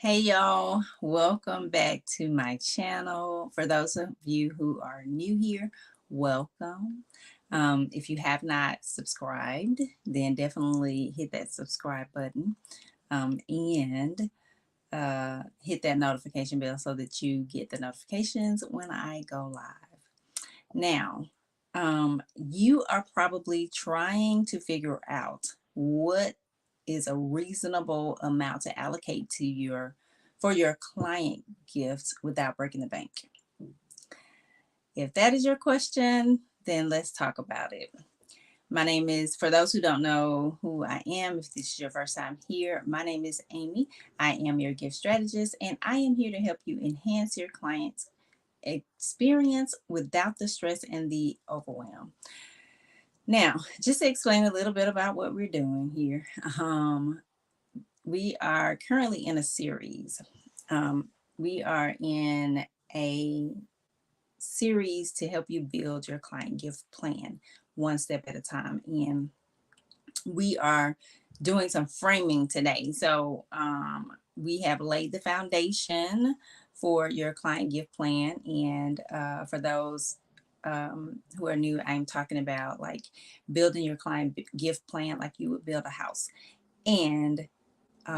Hey y'all, welcome back to my channel. For those of you who are new here, welcome. If you have not subscribed, then definitely hit that subscribe button and hit that notification bell so that you get the notifications when I go live. Now, you are probably trying to figure out what is a reasonable amount to allocate to for your client gifts without breaking the bank. If that is your question, then let's talk about it. My name is, for those who don't know who I am, if this is your first time here, my name is Amy. I am your gift strategist, and I am here to help you enhance your clients' experience without the stress and the overwhelm. Now, just to explain a little bit about what we're doing here, we are currently in a series. We are in a series to help you build your client gift plan one step at a time. And we are doing some framing today. So we have laid the foundation for your client gift plan. And for those who are new, I'm talking about like building your client gift plan like you would build a house. And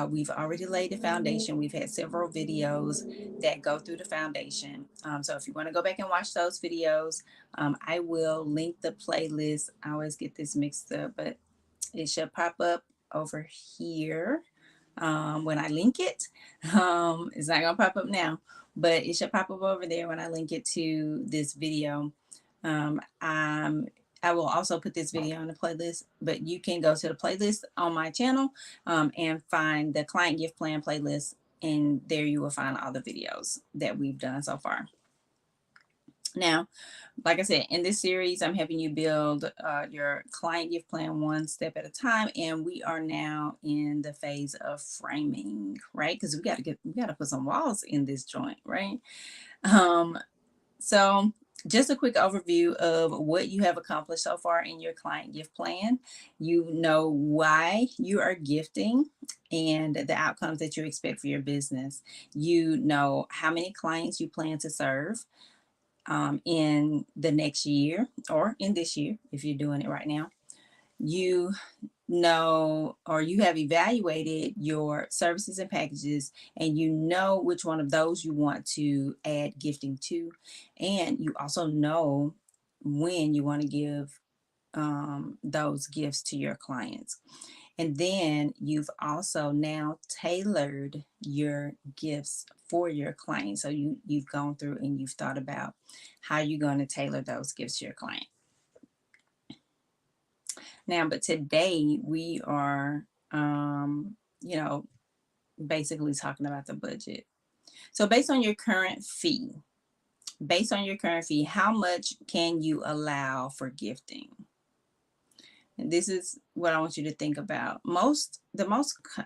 we've already laid the foundation. We've had several videos that go through the foundation. So if you want to go back and watch those videos, I will link the playlist. I always get this mixed up, but it should pop up over here when I link it. It's not going to pop up now, but it should pop up over there when I link it to this video. Um, I'm I will also put this video on the playlist, but you can go to the playlist on my channel and find the client gift plan playlist, and there you will find all the videos that we've done so far. Now, like I said, in this series, I'm helping you build your client gift plan one step at a time, and we are now in the phase of framing, right? Because we got to put some walls in this joint, right? So just a quick overview of what you have accomplished so far in your client gift plan. You know why you are gifting and the outcomes that you expect for your business. You know how many clients you plan to serve in the next year or in this year if you're doing it right now. You know, or you have evaluated your services and packages, and you know which one of those you want to add gifting to, and you also know when you want to give those gifts to your clients. And then you've also now tailored your gifts for your client. So you've gone through and you've thought about how you're going to tailor those gifts to your client. Now, but today we are, you know, basically talking about the budget. So based on your current fee, how much can you allow for gifting? And this is what I want you to think about.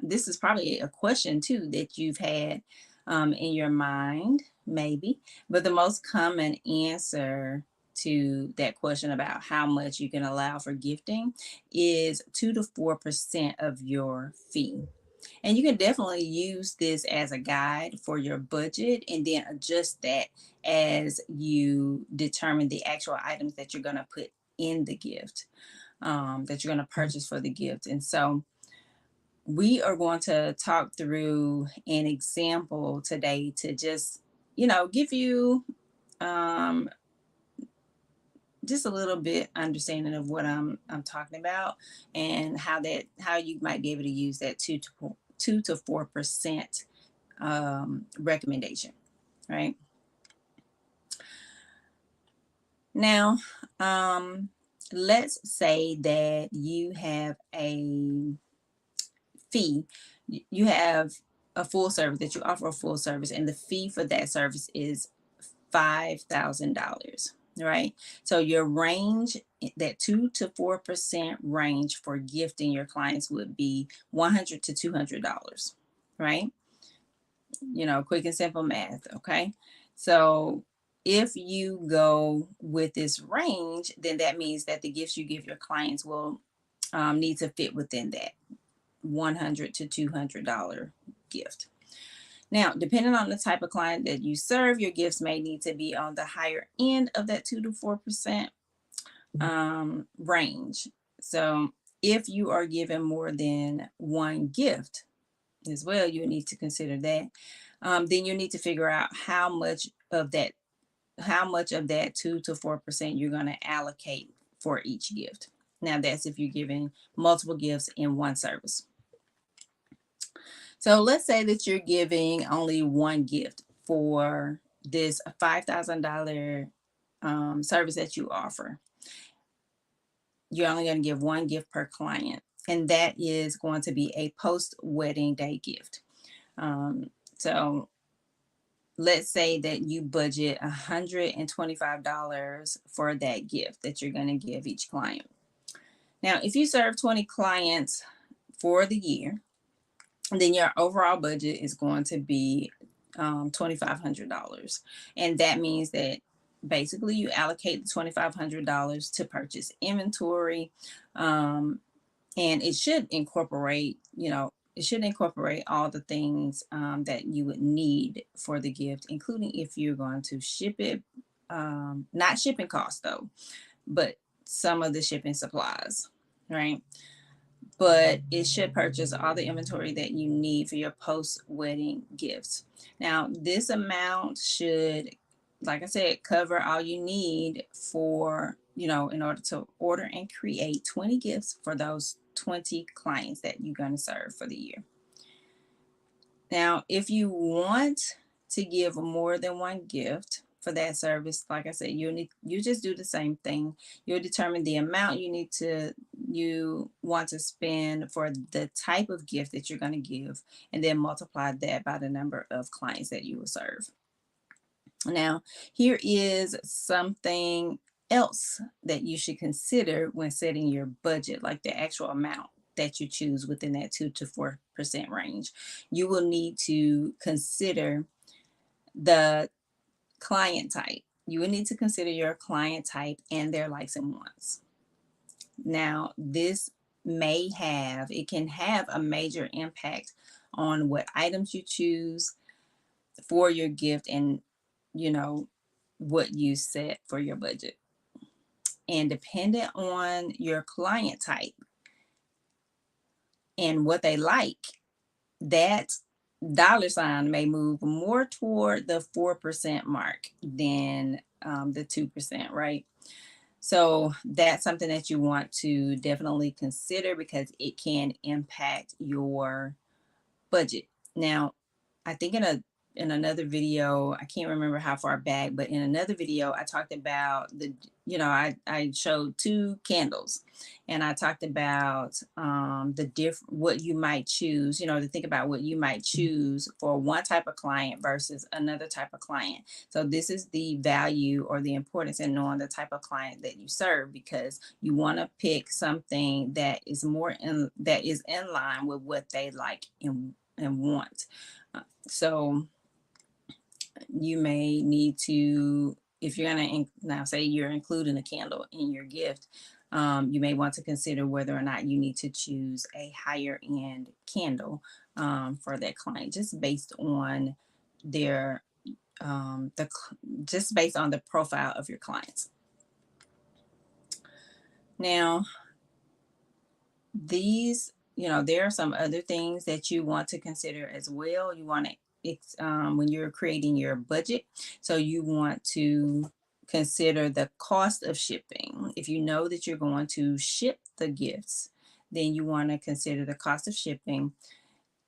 This is probably a question too that you've had in your mind, maybe, but the most common answer to that question about how much you can allow for gifting is 2 to 4% of your fee. And you can definitely use this as a guide for your budget and then adjust that as you determine the actual items that you're going to put in the gift, that you're going to purchase for the gift. And so we are going to talk through an example today to just, give you um, just a little bit understanding of what I'm talking about and how you might be able to use that 2 to 4% recommendation, right? Now, let's say that you have a fee, you have a full service that you offer a full service, and the fee for that service is $5,000, right? So your range, that 2 to 4% range for gifting your clients would be $100 to $200, right? Quick and simple math, okay? So if you go with this range, then that means that the gifts you give your clients will need to fit within that $100 to $200 gift. Now, depending on the type of client that you serve, your gifts may need to be on the higher end of that 2 to 4% range. So if you are given more than one gift as well, you need to consider that. Then you need to figure out how much of that 2 to 4% you're going to allocate for each gift. Now that's if you're giving multiple gifts in one service. So let's say that you're giving only one gift for this $5,000 service that you offer. You're only going to give one gift per client, and that is going to be a post-wedding day gift. So let's say that you budget $125 for that gift that you're going to give each client. Now, if you serve 20 clients for the year, then your overall budget is going to be $2,500. And that means that basically you allocate the $2,500 to purchase inventory. And it should incorporate, all the things that you would need for the gift, including if you're going to ship it, not shipping costs though, but some of the shipping supplies, right? But it should purchase all the inventory that you need for your post-wedding gifts. Now, this amount should, like I said, cover all you need for, in order to order and create 20 gifts for those 20 clients that you're going to serve for the year. Now, if you want to give more than one gift for that service, like I said, you just do the same thing. You'll determine the amount you want to spend for the type of gift that you're going to give, and then multiply that by the number of clients that you will serve. Now, here is something else that you should consider when setting your budget, like the actual amount that you choose within that 2 to 4% range. You will need to consider the client type. You will need to consider your client type and their likes and wants. Now, this can have a major impact on what items you choose for your gift and, what you set for your budget. And dependent on your client type and what they like, that dollar sign may move more toward the 4% mark than the 2%, right? So that's something that you want to definitely consider because it can impact your budget. Now, I think in another video, I can't remember how far back, but in another video, I talked about I showed 2 candles, and I talked about what you might choose, to think about what you might choose for one type of client versus another type of client. So this is the value or the importance in knowing the type of client that you serve, because you want to pick something that is in line with what they like and want. So you may need to, if you're going to now say you're including a candle in your gift, you may want to consider whether or not you need to choose a higher end candle for that client, just based on their just based on the profile of your clients. Now, there are some other things that you want to consider as well. You want to, when you're creating your budget, so you want to consider the cost of shipping. If you know that you're going to ship the gifts, then you want to consider the cost of shipping.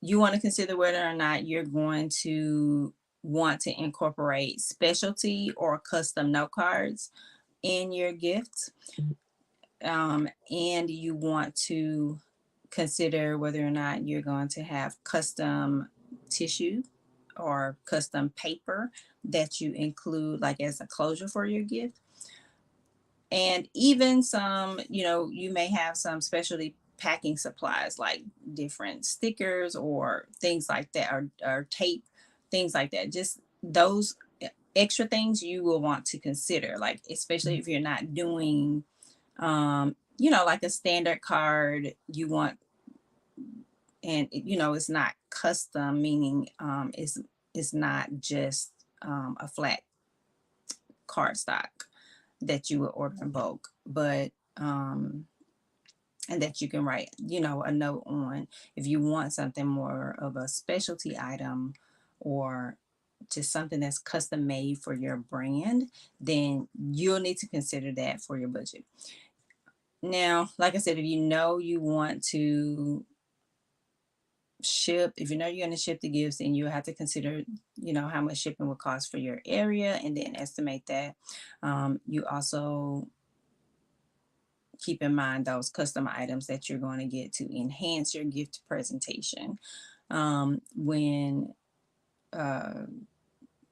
You want to consider whether or not you're going to want to incorporate specialty or custom note cards in your gifts. And you want to consider whether or not you're going to have custom tissue or custom paper that you include like as a closure for your gift. And even some, you may have some specialty packing supplies like different stickers or things like that, or tape, things like that. Just those extra things you will want to consider, like especially if you're not doing like a standard card, you want, and it's not custom, meaning it's not just a flat cardstock that you would order in bulk, but and that you can write, a note on. If you want something more of a specialty item or just something that's custom made for your brand, then you'll need to consider that for your budget. Now, like I said, if you know you want to ship, if you know you're going to ship the gifts, then you have to consider, how much shipping will cost for your area and then estimate that. You also keep in mind those custom items that you're going to get to enhance your gift presentation when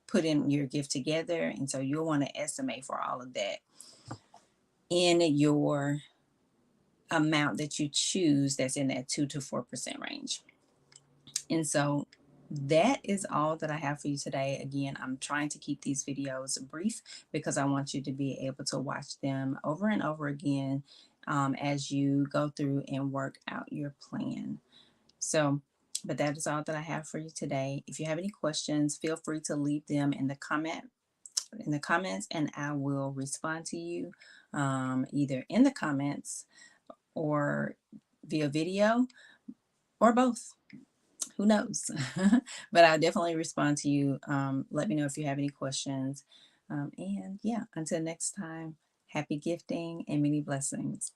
putting your gift together. And so you'll want to estimate for all of that in your amount that you choose that's in that 2 to 4% range. And so that is all that I have for you today. Again, I'm trying to keep these videos brief because I want you to be able to watch them over and over again as you go through and work out your plan. So, but that is all that I have for you today. If you have any questions, feel free to leave them in the comments, and I will respond to you either in the comments or via video or both. Who knows? But I'll definitely respond to you. Let me know if you have any questions. And yeah, until next time, happy gifting and many blessings.